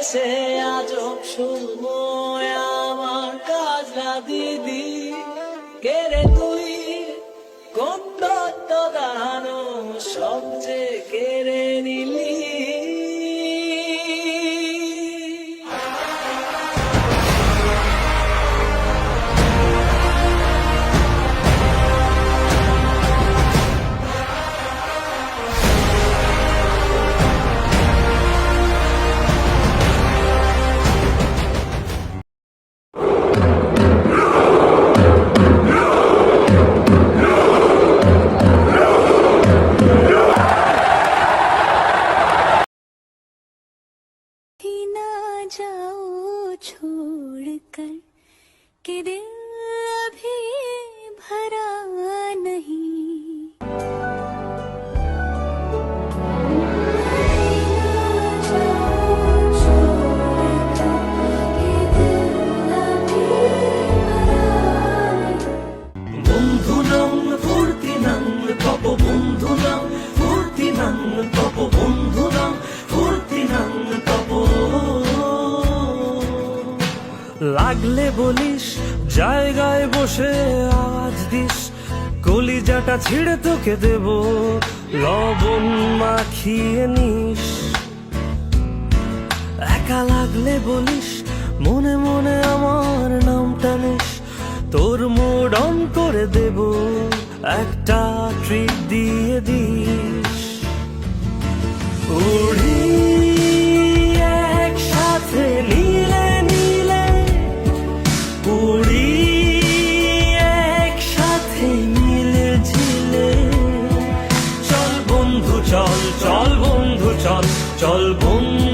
এসে আজব সময় আমার কাজলা দিদি কে রে তুই কোন দত্ত দানো সবচেয়ে কেড়ে নিলি जाओ छोड़कर कि दिल अभी भरा नहीं বন্ধু নাম ফুর্তি নাম তপ বন্ধু নাম ফুর্তি নাম তপ বন্ধু নাম ফুর্তি নাম তপ লাগলে বলিস জায়গায় বসে আওয়াজ দিস কলিজাটা ছিঁড়ে তোকে দেব লবণ মাখিয়ে নিস একা লাগলে বলিস মনে মনে আমার নামটা নিস তোর মুড অন করে দেব একটা ট্রিট দিয়ে দিস উড়ি একসাথে নীলে নীলে উড়ি একসাথে মিলে ঝিলে চল বন্ধু চল চল বন্ধু চল চল বন্ধু